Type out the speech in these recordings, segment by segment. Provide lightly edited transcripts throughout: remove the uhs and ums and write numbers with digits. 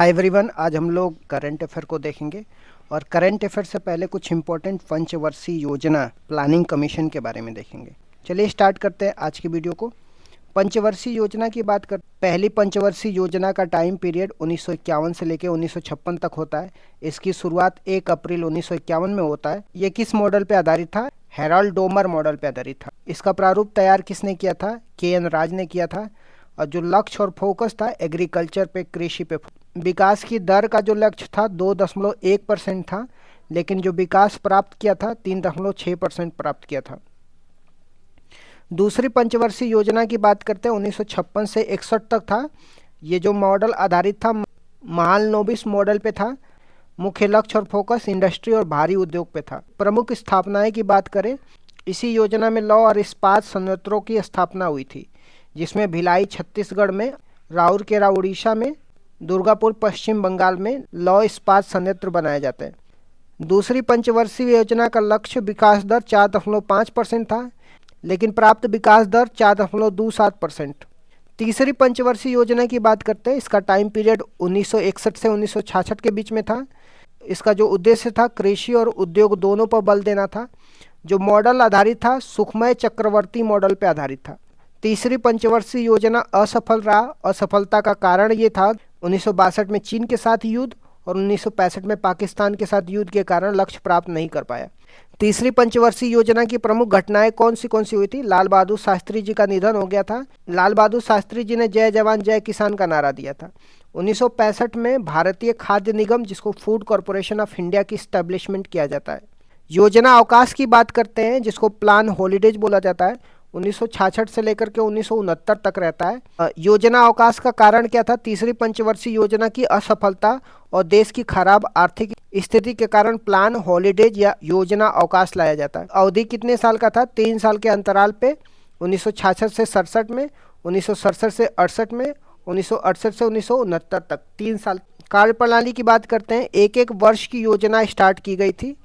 Hi everyone, आज हम लोग करंट अफेयर को देखेंगे और करंट अफेयर से पहले कुछ इंपॉर्टेंट पंचवर्षीय योजना प्लानिंग कमीशन के बारे में देखेंगे। चलिए स्टार्ट करते हैं आज की वीडियो को। पंचवर्षीय योजना की बात कर, पहली पंचवर्षीय योजना का टाइम पीरियड 1951 से लेकर 1956 तक होता है। इसकी शुरुआत 1 अप्रैल 1951 में होता है। ये किस मॉडल पे आधारित था? हेराल्ड डोमर मॉडल पे आधारित था। इसका प्रारूप तैयार किसने किया था? के.एन. राज ने किया था। और जो लक्ष्य और फोकस था एग्रीकल्चर पे, कृषि पे। विकास की दर का जो लक्ष्य था 2.1% था, लेकिन जो विकास प्राप्त किया था 3.6% प्राप्त किया था। दूसरी पंचवर्षीय योजना की बात करते हैं 1956 से 61 तक था। ये जो मॉडल आधारित था महालनोबिस मॉडल पे था। मुख्य लक्ष्य और फोकस इंडस्ट्री और भारी उद्योग पे था। प्रमुख स्थापनाएं की बात करें, इसी योजना में लौह और इस्पात संयंत्रों की स्थापना हुई थी, जिसमें भिलाई छत्तीसगढ़ में, राउरकेला उड़ीसा में, दुर्गापुर पश्चिम बंगाल में लौह इस्पात संयंत्र बनाए जाते हैं। दूसरी पंचवर्षीय योजना का लक्ष्य विकास दर 4.5% था, लेकिन प्राप्त विकास दर 4.27%। तीसरी पंचवर्षीय योजना की बात करते हैं, इसका टाइम पीरियड 1961 से 1966 के बीच में था। इसका जो उद्देश्य था कृषि और उद्योग दोनों पर बल देना था। जो मॉडल आधारित था सुखमय चक्रवर्ती मॉडल पर आधारित था। तीसरी पंचवर्षीय योजना असफल रहा। असफलता का कारण ये था 1962 में चीन के साथ युद्ध और 1965 में पाकिस्तान के साथ युद्ध के कारण लक्ष्य प्राप्त नहीं कर पाया। तीसरी पंचवर्षीय योजना की प्रमुख घटनाएं कौन सी हुई थी? लाल बहादुर शास्त्री जी का निधन हो गया था। लाल बहादुर शास्त्री जी ने जय जवान जय किसान का नारा दिया था। 1965 में भारतीय खाद्य निगम, जिसको फूड कॉरपोरेशन ऑफ इंडिया की स्टैब्लिशमेंट किया जाता है। योजना अवकाश की बात करते हैं, जिसको प्लान हॉलीडेज बोला जाता है, 1966 से लेकर के 1969 तक रहता है। योजना अवकाश का कारण क्या था? तीसरी पंचवर्षीय योजना की असफलता और देश की खराब आर्थिक स्थिति के कारण प्लान हॉलीडेज या योजना अवकाश लाया जाता है। अवधि कितने साल का था? 3 साल के अंतराल पे, 1966 से 67 में, 1967 से 68 में, 1968 से 1969 तक 3 साल। कार्यप्रणाली की बात करते हैं, एक वर्ष की योजना स्टार्ट की गई थी।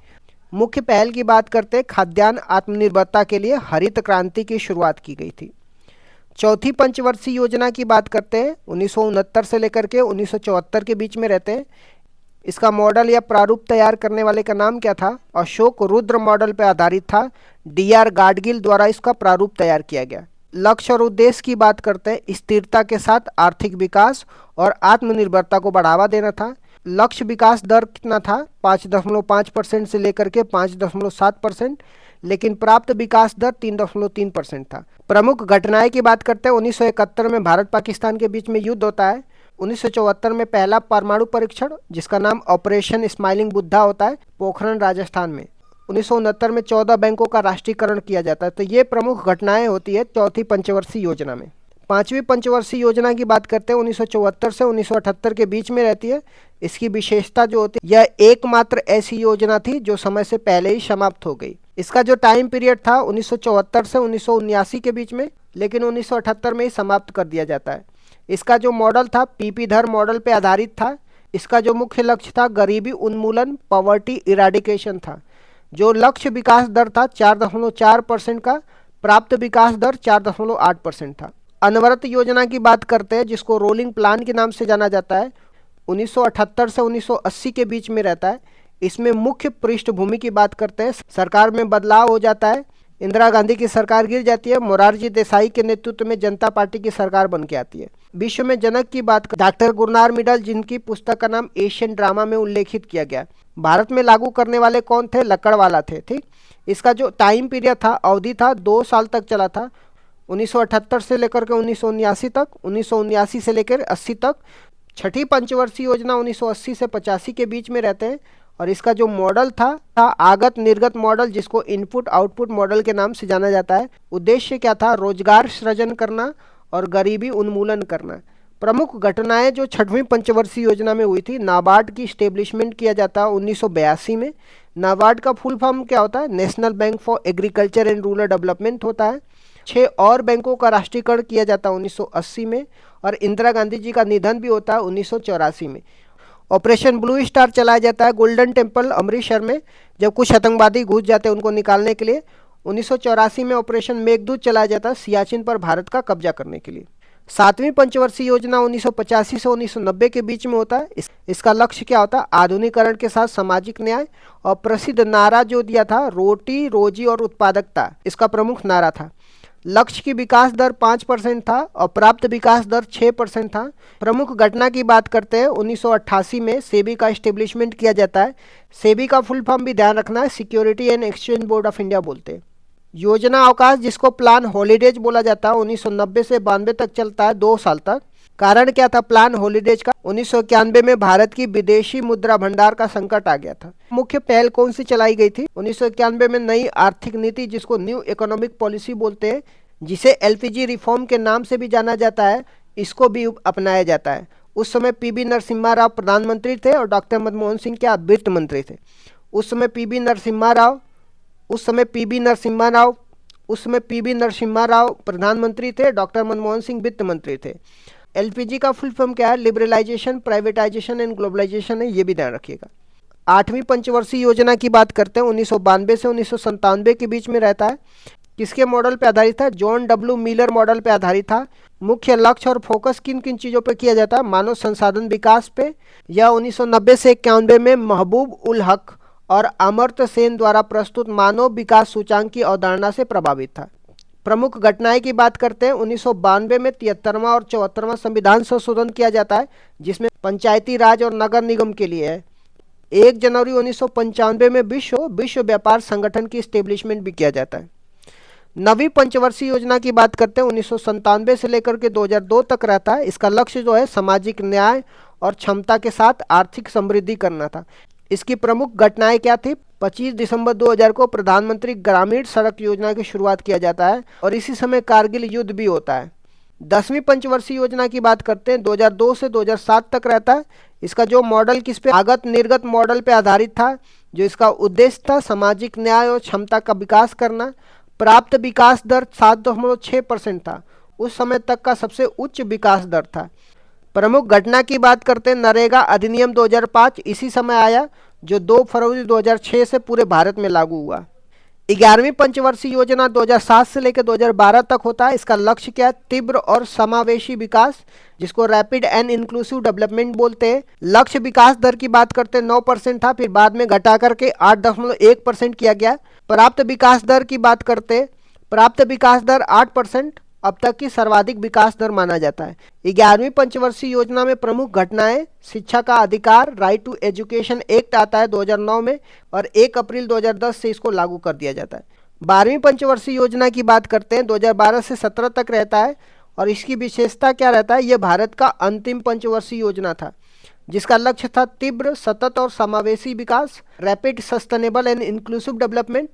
मुख्य पहल की बात करते हैं, खाद्यान्न आत्मनिर्भरता के लिए हरित क्रांति की शुरुआत की गई थी। चौथी पंचवर्षीय योजना की बात करते हैं, 1969 से लेकर के 1974 के बीच में रहते हैं। इसका मॉडल या प्रारूप तैयार करने वाले का नाम क्या था? अशोक रुद्र मॉडल पर आधारित था। डी.आर. गाडगिल द्वारा इसका प्रारूप तैयार किया गया। लक्ष्य और उद्देश्य की बात करते हैं, स्थिरता के साथ आर्थिक विकास और आत्मनिर्भरता को बढ़ावा देना था। लक्ष्य विकास दर कितना था? 5.5% से लेकर के 5.7%, लेकिन प्राप्त विकास दर 3.3% था। प्रमुख घटनाएं की बात करते हैं, 1971 में भारत पाकिस्तान के बीच में युद्ध होता है। 1974 में पहला परमाणु परीक्षण, जिसका नाम ऑपरेशन स्माइलिंग बुद्धा होता है, पोखरण राजस्थान में। 1969 में 14 बैंकों का राष्ट्रीयकरण किया जाता है। तो ये प्रमुख घटनाएं होती है चौथी पंचवर्षीय योजना में। पांचवी पंचवर्षीय योजना की बात करते हैं, 1974 से 1978 के बीच में रहती है। इसकी विशेषता जो होती है, यह एकमात्र ऐसी योजना थी जो समय से पहले ही समाप्त हो गई। इसका जो टाइम पीरियड था 1974 से 1979 के बीच में, लेकिन 1978 में ही समाप्त कर दिया जाता है। इसका जो मॉडल था पीपी धर मॉडल पे आधारित था। इसका जो मुख्य लक्ष्य था गरीबी उन्मूलन, पॉवर्टी इराडिकेशन था। जो लक्ष्य विकास दर था 4.4% का, प्राप्त विकास दर 4.8% था। अनवरत योजना की बात करते हैं, जिसको रोलिंग प्लान के नाम से जाना जाता है, 1978 से 1980 के बीच में रहता है। इसमें मुख्य पृष्ठभूमि की बात करते हैं, सरकार में बदलाव हो जाता है। इंदिरा गांधी की सरकार गिर जाती है, मोरारजी देसाई के नेतृत्व में जनता पार्टी की सरकार बन के आती है। विश्व में जनक की बात कर डॉक्टर गुरनार मिडल, जिनकी पुस्तक का नाम एशियन ड्रामा में उल्लेखित किया गया। भारत में लागू करने वाले कौन थे? लकड़वाला थे। ठीक, इसका जो टाइम पीरियड था, अवधि था, 2 साल तक चला था। 1978 से लेकर के 1979 तक, 1979 से लेकर 80 तक। छठी पंचवर्षीय योजना 1980 से 85 के बीच में रहते हैं। और इसका जो मॉडल था आगत निर्गत मॉडल, जिसको इनपुट आउटपुट मॉडल के नाम से जाना जाता है। उद्देश्य क्या था? रोजगार सृजन करना और गरीबी उन्मूलन करना। प्रमुख घटनाएं जो छठवीं पंचवर्षीय योजना में हुई थी, नाबार्ड की स्टेब्लिशमेंट किया जाता है 1982 में। नाबार्ड का फुल फॉर्म क्या होता है? National bank for agriculture and rural development होता है। 6 और बैंकों का राष्ट्रीयकरण किया जाता है 1980 में। और इंदिरा गांधी जी का निधन भी होता है 1984 में। ऑपरेशन ब्लू स्टार चलाया जाता है गोल्डन टेम्पल अमृतसर में, जब कुछ आतंकवादी घुस जाते हैं उनको निकालने के लिए। 1984 में ऑपरेशन मेघदूत चलाया जाता है सियाचिन पर भारत का कब्जा करने के लिए। सातवीं पंचवर्षीय योजना 1985 से 1990 के बीच में होता है। इसका लक्ष्य क्या होता है? आधुनिकीकरण के साथ सामाजिक न्याय। और प्रसिद्ध नारा जो दिया था, रोटी रोजी और उत्पादकता, इसका प्रमुख नारा था। लक्ष्य की विकास दर 5% था और प्राप्त विकास दर 6% था। प्रमुख घटना की बात करते हैं, 1988 में सेबी का एस्टेब्लिशमेंट किया जाता है। सेबी का फुल फॉर्म भी ध्यान रखना है, security and exchange board of India बोलते हैं। योजना अवकाश, जिसको प्लान हॉलीडेज बोला जाता है, 1990 से 92 तक चलता है, 2 साल तक। कारण क्या था प्लान हॉलीडेज का? 1991 में भारत की विदेशी मुद्रा भंडार का संकट आ गया था। मुख्य पहल कौन सी चलाई गई थी? 1991 में नई आर्थिक नीति, जिसको न्यू इकोनॉमिक पॉलिसी बोलते हैं, जिसे एलपीजी रिफॉर्म के नाम से भी जाना जाता है, इसको भी अपनाया जाता है। उस समय पीबी नरसिम्हा राव प्रधानमंत्री थे और डॉक्टर मनमोहन सिंह क्या वित्त मंत्री थे। उस समय पीबी नरसिम्हा राव प्रधानमंत्री थे, डॉक्टर मनमोहन सिंह वित्त मंत्री थे। एलपीजी का फुल फॉर्म क्या है? लिबरलाइजेशन, प्राइवेटाइजेशन एंड ग्लोबलाइजेशन है, ये भी ध्यान रखिएगा। आठवीं पंचवर्षीय योजना की बात करते हैं, 1992 से 1997 के बीच में रहता है। किसके मॉडल पे आधारित था? जॉन डब्ल्यू मिलर मॉडल पे आधारित था। मुख्य लक्ष्य और फोकस किन किन चीज़ों पे किया जाता है? मानव संसाधन विकास पे। यह 1990 से 91 में महबूब उल हक और अमर्त्य सेन द्वारा प्रस्तुत मानव विकास सूचांक की अवधारणा से प्रभावित था। प्रमुख घटनाएं की बात करते हैं, 1992 में 73वां और 74वां संविधान संशोधन किया जाता है, जिसमें पंचायती राज और नगर निगम के लिए है। 1 जनवरी 1995 में विश्व व्यापार संगठन की स्टेब्लिशमेंट भी किया जाता है। नवी पंचवर्षीय योजना की बात करते हैं, 1997 से लेकर के 2002 तक रहता है। इसका लक्ष्य जो है सामाजिक न्याय और क्षमता के साथ आर्थिक समृद्धि करना था। इसकी प्रमुख घटनाएं क्या थी? 25 दिसंबर 2000 को प्रधानमंत्री ग्रामीण सड़क योजना की शुरुआत किया जाता है और इसी समय कारगिल युद्ध भी होता है। 10वीं पंचवर्षीय योजना की बात करते हैं, 2002 से 2007 तक रहता है। इसका जो मॉडल किस पे? आगत निर्गत मॉडल पे आधारित था। जो इसका उद्देश्य था सामाजिक न्याय और क्षमता का विकास करना। प्राप्त विकास दर 7.6% था, उस समय तक का सबसे उच्च विकास दर था। प्रमुख घटना की बात करते हैं, नरेगा अधिनियम 2005 इसी समय आया, जो 2 फरवरी 2006 से पूरे भारत में लागू हुआ। 11वीं पंचवर्षीय योजना 2007 से लेकर 2012 तक होता है। इसका लक्ष्य क्या है? तीव्र और समावेशी विकास, जिसको रैपिड एंड इंक्लूसिव डेवलपमेंट बोलते हैं। लक्ष्य विकास दर की बात करते हैं, 9% था, फिर बाद में घटा करके 8.1% किया गया। प्राप्त विकास दर की बात करते हैं, प्राप्त विकास दर 8% अब तक की सर्वाधिक विकास दर माना जाता है। 11वीं पंचवर्षीय योजना में प्रमुख घटनाएं, शिक्षा का अधिकार, राइट टू एजुकेशन एक्ट आता है 2009 में और 1 अप्रैल 2010 से इसको लागू कर दिया जाता है। 12वीं पंचवर्षीय योजना की बात करते हैं, 2012 से 17 तक रहता है और इसकी विशेषता क्या रहता है? यह भारत का अंतिम पंचवर्षीय योजना था, जिसका लक्ष्य था तीव्र, सतत और समावेशी विकास, rapid, sustainable and inclusive development.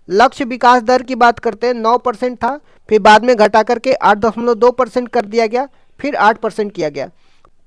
लक्ष्य विकास दर की बात करते हैं, 9% था, फिर बाद में घटा करके 8.2% कर दिया गया, फिर 8% किया गया।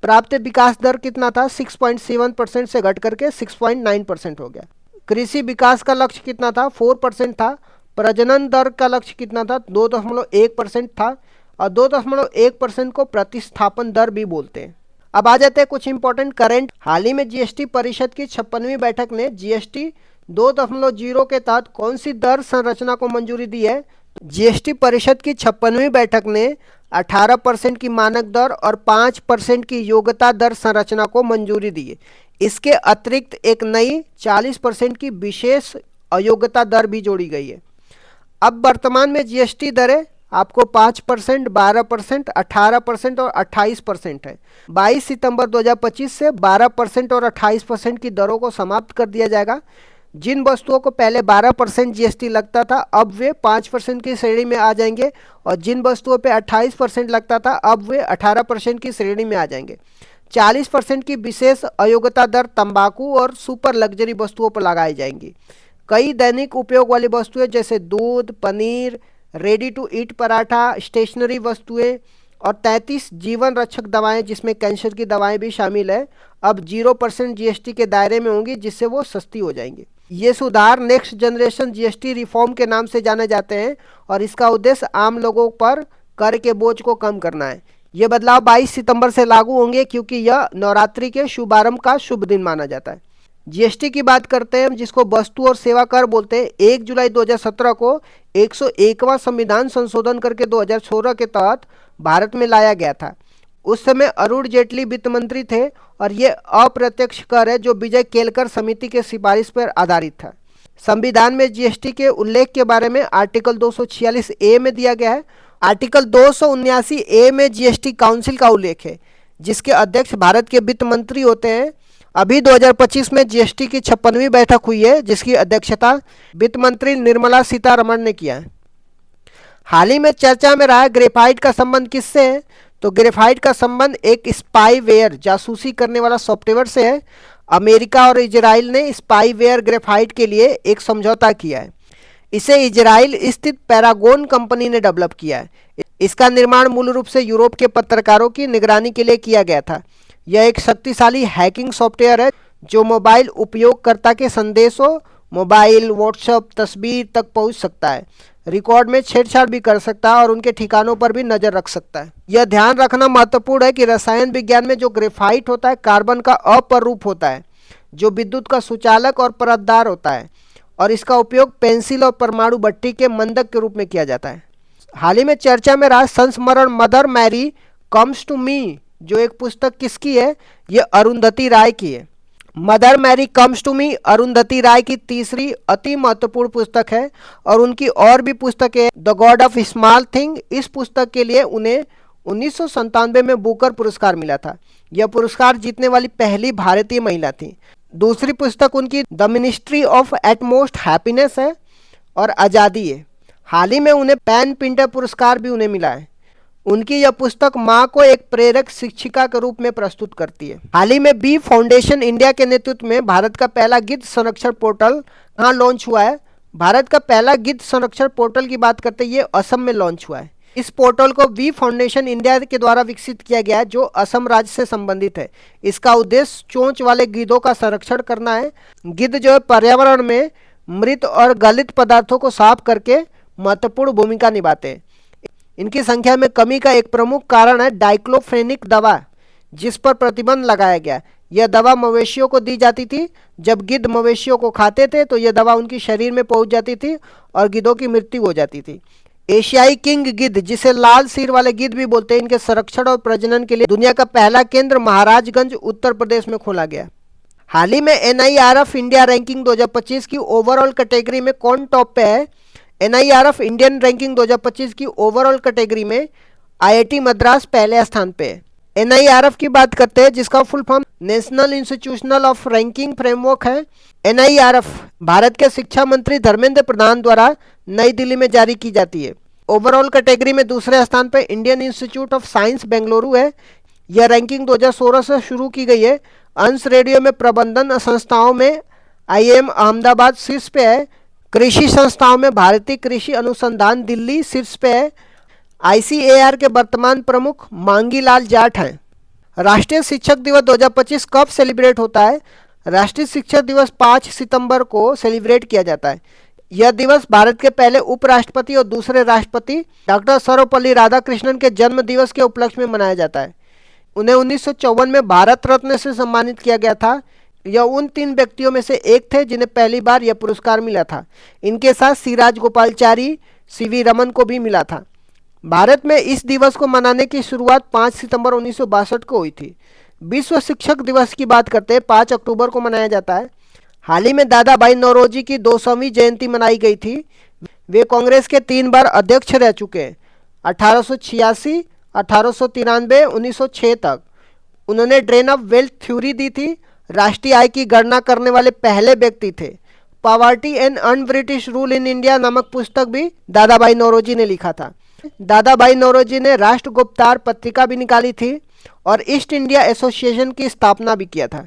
प्राप्त विकास दर कितना था? 6.7% से घट करके 6.9% हो गया। कृषि विकास का लक्ष्य कितना था? 4% था। प्रजनन दर का लक्ष्य कितना था? 2.1% था और 2.1% को प्रतिस्थापन दर भी बोलते हैं। अब आ जाते हैं कुछ इंपॉर्टेंट करंट। हाल ही में जीएसटी परिषद की 56वीं बैठक ने जीएसटी 2.0 के तहत कौन सी दर संरचना को मंजूरी दी है? जीएसटी परिषद की 56वीं बैठक ने 18% की मानक दर और 5% की योग्यता दर संरचना को मंजूरी दी है। इसके अतिरिक्त एक नई 40% की विशेष अयोग्यता दर भी जोड़ी गई है। अब वर्तमान में जीएसटी दरें आपको 5%, 12%, 18% और 28% है। 22 सितंबर 2025 से 12% और 28% की दरों को समाप्त कर दिया जाएगा। जिन वस्तुओं को पहले 12% जीएसटी लगता था, अब वे 5% की श्रेणी में आ जाएंगे और जिन वस्तुओं पे 28% लगता था, अब वे 18% की श्रेणी में आ जाएंगे। 40% की विशेष अयोग्यता दर तंबाकू और सुपर लग्जरी वस्तुओं पर लगाई जाएंगी। कई दैनिक उपयोग वाली वस्तुएं जैसे दूध, पनीर, रेडी टू ईट पराठा, स्टेशनरी वस्तुएं और 33 जीवन रक्षक दवाएं, जिसमें कैंसर की दवाएं भी शामिल है, अब 0% जीएसटी के दायरे में होंगी, जिससे वो सस्ती हो जाएंगी। ये सुधार नेक्स्ट जनरेशन जीएसटी रिफॉर्म के नाम से जाने जाते हैं और इसका उद्देश्य आम लोगों पर कर के बोझ को कम करना है। ये बदलाव 22 सितंबर से लागू होंगे क्योंकि यह नवरात्रि के शुभारंभ का शुभ दिन माना जाता है। जीएसटी की बात करते हैं, जिसको वस्तु और सेवा कर बोलते हैं। 1 जुलाई 2017 को 101वां संविधान संशोधन करके 2016 के तहत भारत में लाया गया था। उस समय अरुण जेटली वित्त मंत्री थे और ये अप्रत्यक्ष कर है जो विजय केलकर समिति के सिफारिश पर आधारित था। संविधान में जीएसटी के उल्लेख के बारे में आर्टिकल 246 ए में दिया गया है। आर्टिकल 279 ए में जीएसटी काउंसिल का उल्लेख है, जिसके अध्यक्ष भारत के वित्त मंत्री होते हैं। अभी 2025 में जीएसटी की 56वीं बैठक हुई है, जिसकी अध्यक्षता वित्त मंत्री निर्मला सीतारमण ने किया है। हाल ही में चर्चा में रहा ग्रेफाइट का संबंध किससे है? तो ग्रेफाइट का संबंध एक स्पाईवेयर, जासूसी करने वाला सॉफ्टवेयर से है। अमेरिका और इजराइल ने स्पाईवेयर ग्रेफाइट के लिए एक समझौता किया है। इसे इजराइल स्थित पैरागोन कंपनी ने डेवलप किया है। इसका निर्माण मूल रूप से यूरोप के पत्रकारों की निगरानी के लिए किया गया था। यह एक शक्तिशाली हैकिंग सॉफ्टवेयर है जो मोबाइल उपयोगकर्ता के संदेशों, मोबाइल, व्हाट्सएप, तस्वीर तक पहुंच सकता है, रिकॉर्ड में छेड़छाड़ भी कर सकता है और उनके ठिकानों पर भी नजर रख सकता है। यह ध्यान रखना महत्वपूर्ण है कि रसायन विज्ञान में जो ग्रेफाइट होता है कार्बन का अपरूप होता है, जो विद्युत का सुचालक और परतदार होता है, और इसका उपयोग पेंसिल और परमाणु भट्टी के मंदक के रूप में किया जाता है। हाल ही में चर्चा में रहा संस्मरण Mother Mary comes to me, जो एक पुस्तक किसकी है? ये अरुंधति राय की है। Mother Mary comes to me Arundhati Roy की तीसरी अति महत्वपूर्ण पुस्तक है और उनकी और भी पुस्तकें, the God of small thing. इस पुस्तक के लिए उन्हें 1997 में बुकर पुरस्कार मिला था। यह पुरस्कार जीतने वाली पहली भारतीय महिला थी। दूसरी पुस्तक उनकी the ministry of utmost happiness है और आज़ादी है। हाल ही में उन्हें पेन पिंटर पुरस्कार भी उन्हें मिला है। उनकी यह पुस्तक माँ को एक प्रेरक शिक्षिका के रूप में प्रस्तुत करती है। हाल ही में बी फाउंडेशन इंडिया के नेतृत्व में भारत का पहला गिद्ध संरक्षण पोर्टल कहाँ लॉन्च हुआ है? भारत का पहला गिद्ध संरक्षण पोर्टल की बात करते हैं, ये असम में लॉन्च हुआ है। इस पोर्टल को बी फाउंडेशन इंडिया के द्वारा विकसित किया गया है, जो असम राज्य से संबंधित है। इसका उद्देश्य चोंच वाले गिद्धों का संरक्षण करना है। गिद्ध जो है पर्यावरण में मृत और गलित पदार्थों को साफ करके महत्वपूर्ण भूमिका निभाते हैं। इनकी संख्या में कमी का एक प्रमुख कारण है डाइक्लोफेनिक दवा, जिस पर प्रतिबंध लगाया गया। यह दवा मवेशियों को दी जाती थी। जब गिद्ध मवेशियों को खाते थे तो यह दवा उनके शरीर में पहुंच जाती थी और गिद्धों की मृत्यु हो जाती थी। एशियाई किंग गिद्ध, जिसे लाल सिर वाले गिद्ध भी बोलते हैं, इनके संरक्षण और प्रजनन के लिए दुनिया का पहला केंद्र महाराजगंज उत्तर प्रदेश में खोला गया। हाल ही में NIRF इंडिया रैंकिंग 2025 की ओवरऑल कैटेगरी में कौन टॉप पे है? NIRF इंडियन रैंकिंग 2025 की ओवरऑल कैटेगरी में IIT मद्रास पहले स्थान पे है। NIRF की बात करते हैं, जिसका full form national institutional of ranking framework है। NIRF भारत के शिक्षा मंत्री धर्मेंद्र प्रधान द्वारा नई दिल्ली में जारी की जाती है। ओवरऑल कैटेगरी में दूसरे स्थान पर Indian institute of science Bengaluru है। यह रैंकिंग 2016 से शुरू की गई है। अंश रेडियो में प्रबंधन संस्थाओं में IIM अहमदाबाद शीर्ष पे है। कृषि संस्थाओं में भारतीय कृषि अनुसंधान दिल्ली शीर्ष पे है। ICAR के वर्तमान प्रमुख मांगी लाल जाट हैं। राष्ट्रीय शिक्षक दिवस 2025 कब सेलिब्रेट होता है? राष्ट्रीय शिक्षक दिवस 5 सितंबर को सेलिब्रेट किया जाता है। यह दिवस भारत के पहले उपराष्ट्रपति और दूसरे राष्ट्रपति डॉक्टर सर्वपल्ली राधाकृष्णन के जन्म दिवस के उपलक्ष्य में मनाया जाता है। उन्हें 1954 में भारत रत्न से सम्मानित किया गया था। यह उन 3 व्यक्तियों में से एक थे जिन्हें पहली बार यह पुरस्कार मिला था। इनके साथ सी राजगोपालचारी, CV रमन को भी मिला था। भारत में इस दिवस को मनाने की शुरुआत 5 सितंबर 1962 को हुई थी। विश्व शिक्षक दिवस की बात करते हैं, 5 अक्टूबर को मनाया जाता है। हाल ही में दादा भाई नौरोजी की 200वीं जयंती मनाई गई थी। वे कांग्रेस के 3 बार अध्यक्ष रह चुके हैं, 1886, 1893, 1906 तक। उन्होंने ड्रेन ऑफ वेल्थ थ्योरी दी थी। राष्ट्रीय आय की गणना करने वाले पहले व्यक्ति थे। Poverty and un British rule in India नामक पुस्तक भी दादा भाई नौरोजी ने लिखा था। दादा भाई नौरोजी ने राष्ट्र गुप्तार पत्रिका भी निकाली थी और ईस्ट इंडिया एसोसिएशन की स्थापना भी किया था।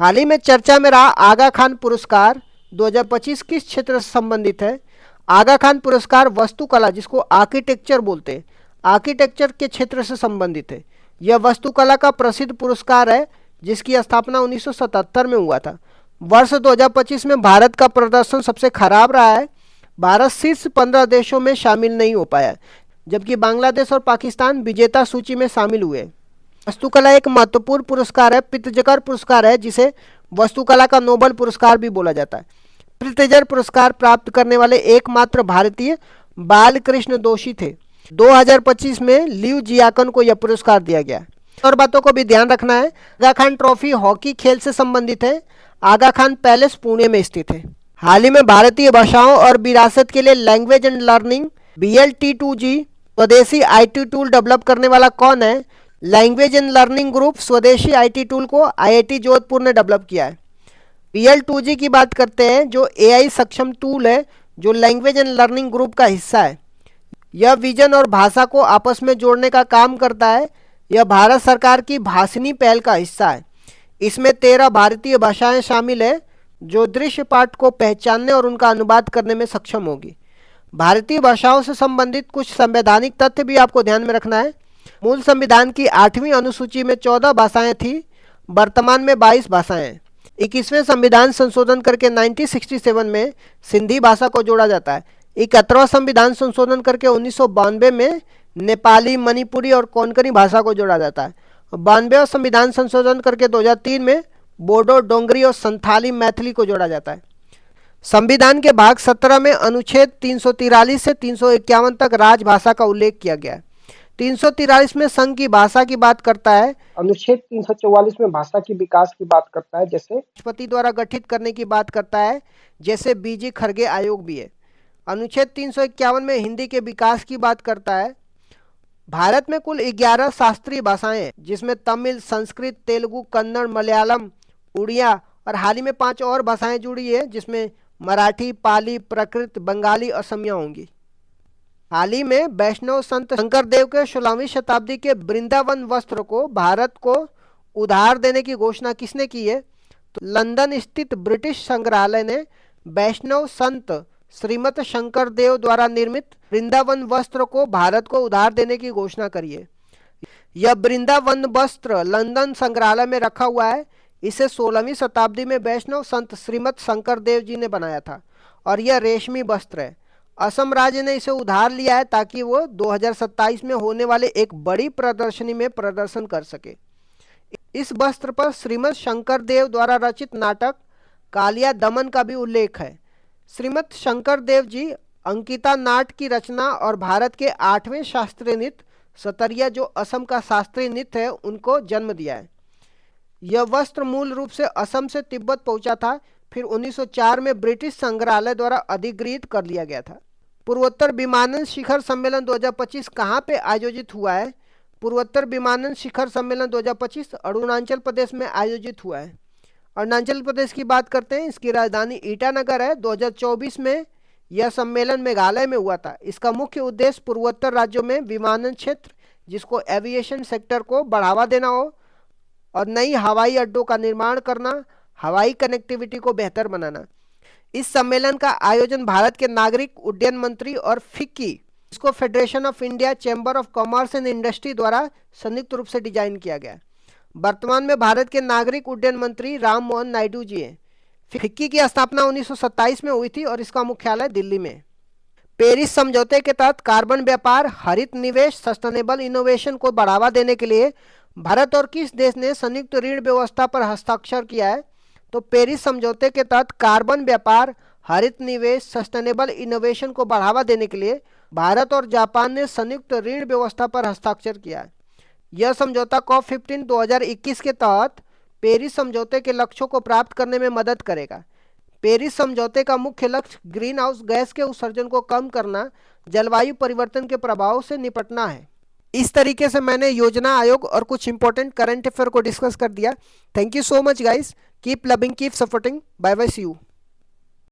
हाल ही में चर्चा में रहा आगा खान पुरस्कार 2025 किस क्षेत्र से संबंधित है? आगा खान पुरस्कार वास्तुकला, जिसको आर्किटेक्चर बोलते हैं, आर्किटेक्चर के क्षेत्र से संबंधित है। यह वास्तुकला का प्रसिद्ध पुरस्कार है जिसकी स्थापना 1977 में हुआ था। वर्ष 2025 में भारत का प्रदर्शन सबसे खराब रहा है। भारत शीर्ष 15 देशों में शामिल नहीं हो पाया, जबकि बांग्लादेश और पाकिस्तान विजेता सूची में शामिल हुए। वास्तुकला एक महत्वपूर्ण पुरस्कार है, प्रित्जकर पुरस्कार है, जिसे वास्तुकला का नोबेल पुरस्कार भी बोला जाता है। प्रित्जकर पुरस्कार प्राप्त करने वाले एकमात्र भारतीय बालकृष्ण दोषी थे। 2025 में लियू जियाकन को यह पुरस्कार दिया गया। और बातों को भी ध्यान रखना है, आगा खान ट्रॉफी हॉकी खेल से संबंधित है। आगा खान पैलेस पुणे में स्थित है। हाल ही में भारतीय भाषाओं और विरासत के लिए लैंग्वेज एंड लर्निंग BLT2G स्वदेशी IT टूल डेवलप करने वाला कौन है? लैंग्वेज एंड लर्निंग ग्रुप स्वदेशी IT टूल को IIT जोधपुर ने डेवलप किया है। BL2G की बात करते हैं, जो AI सक्षम टूल है जो लैंग्वेज एंड लर्निंग ग्रुप का हिस्सा है। यह विजन और भाषा को आपस में जोड़ने का काम करता है। यह भारत सरकार की भाषिनी पहल का हिस्सा है। इसमें 13 भारतीय भाषाएं शामिल है जो दृश्य पाठ को पहचानने और उनका अनुवाद करने में सक्षम होगी। भारतीय भाषाओं से संबंधित कुछ संवैधानिक तथ्य भी आपको ध्यान में रखना है। मूल संविधान की 8वीं अनुसूची में 14 भाषाएं थी, वर्तमान में 22 भाषाएं हैं। 21वें संविधान संशोधन करके 1967 में सिंधी भाषा को जोड़ा जाता है। 71वां संविधान संशोधन करके 1992 में नेपाली, मणिपुरी और कोंकणी भाषा को जोड़ा जाता है। 92वां संविधान संशोधन करके 2003 में बोडो, डोंगरी और संथाली, मैथिली को जोड़ा जाता है। संविधान के भाग 17 में अनुच्छेद 343 से 351 तक राजभाषा का उल्लेख किया गया है। 343 में संघ की भाषा की बात करता है। अनुच्छेद 344 में भाषा की विकास की बात करता है, जैसे राष्ट्रपति द्वारा गठित करने की बात करता है, जैसे BG खड़गे आयोग भी है। अनुच्छेद 351 में हिंदी के विकास की बात करता है। भारत में कुल 11 शास्त्रीय भाषाएं हैं, जिसमें तमिल, संस्कृत, तेलुगु, कन्नड़, मलयालम, उड़िया और हाल ही में 5 और भाषाएं जुड़ी है, जिसमें मराठी, पाली, प्राकृत, बंगाली, असमिया होंगी। हाल ही में वैष्णव संत शंकरदेव के 16वीं शताब्दी के वृंदावन वस्त्र को भारत को उधार देने की घोषणा किसने की है? तो लंदन स्थित ब्रिटिश संग्रहालय ने वैष्णव संत श्रीमत शंकरदेव द्वारा निर्मित वृंदावन वस्त्र को भारत को उधार देने की घोषणा करी है। यह वृंदावन वस्त्र लंदन संग्रहालय में रखा हुआ है। इसे 16वीं शताब्दी में वैष्णव संत श्रीमत शंकरदेव जी ने बनाया था और यह रेशमी वस्त्र है। असम राज्य ने इसे उधार लिया है ताकि वो 2027 में होने वाले एक बड़ी प्रदर्शनी में प्रदर्शन कर सके। इस वस्त्र पर श्रीमत शंकरदेव द्वारा रचित नाटक कालिया दमन का भी उल्लेख है। श्रीमत शंकरदेव जी अंकिता नाट की रचना और भारत के 8वें शास्त्रीय नृत्य सतरिया, जो असम का शास्त्रीय नृत्य है, उनको जन्म दिया है। यह वस्त्र मूल रूप से असम से तिब्बत पहुंचा था, फिर 1904 में ब्रिटिश संग्रहालय द्वारा अधिग्रहित कर लिया गया था। पूर्वोत्तर विमानन शिखर सम्मेलन 2025 कहाँ पे आयोजित हुआ है? पूर्वोत्तर विमानन शिखर सम्मेलन 2025 अरुणाचल प्रदेश में आयोजित हुआ है। अरुणाचल प्रदेश की बात करते हैं, इसकी राजधानी ईटानगर है। 2024 में यह सम्मेलन मेघालय में हुआ था। इसका मुख्य उद्देश्य पूर्वोत्तर राज्यों में विमानन क्षेत्र, जिसको एविएशन सेक्टर को बढ़ावा देना हो, और नई हवाई अड्डों का निर्माण करना, हवाई कनेक्टिविटी को बेहतर बनाना। इस सम्मेलन का आयोजन भारत के नागरिक उड्डयन मंत्री और फिक्की, इसको federation of India chamber of commerce and industry द्वारा संयुक्त रूप से डिजाइन किया गया। वर्तमान में भारत के नागरिक उड्डयन मंत्री राम मोहन नायडू जी हैं। फिक्की की स्थापना 1927 में हुई थी और इसका मुख्यालय दिल्ली में। पेरिस समझौते के तहत कार्बन व्यापार, हरित निवेश, सस्टेनेबल इनोवेशन को बढ़ावा देने के लिए भारत और किस देश ने संयुक्त ऋण व्यवस्था पर हस्ताक्षर किया है? तो पेरिस समझौते के तहत कार्बन व्यापार, हरित निवेश, सस्टेनेबल इनोवेशन को बढ़ावा देने के लिए भारत और जापान ने संयुक्त ऋण व्यवस्था पर हस्ताक्षर किया है। यह समझौता COP15 2021 के तहत पेरिस समझौते के लक्ष्यों को प्राप्त करने में मदद करेगा। पेरिस समझौते का मुख्य लक्ष्य ग्रीन हाउस गैस के उत्सर्जन को कम करना, जलवायु परिवर्तन के प्रभाव से निपटना है। इस तरीके से मैंने योजना आयोग और कुछ इंपॉर्टेंट करंट अफेयर को डिस्कस कर दिया। Thank you so much guys, keep loving, keep supporting, bye bye, see you.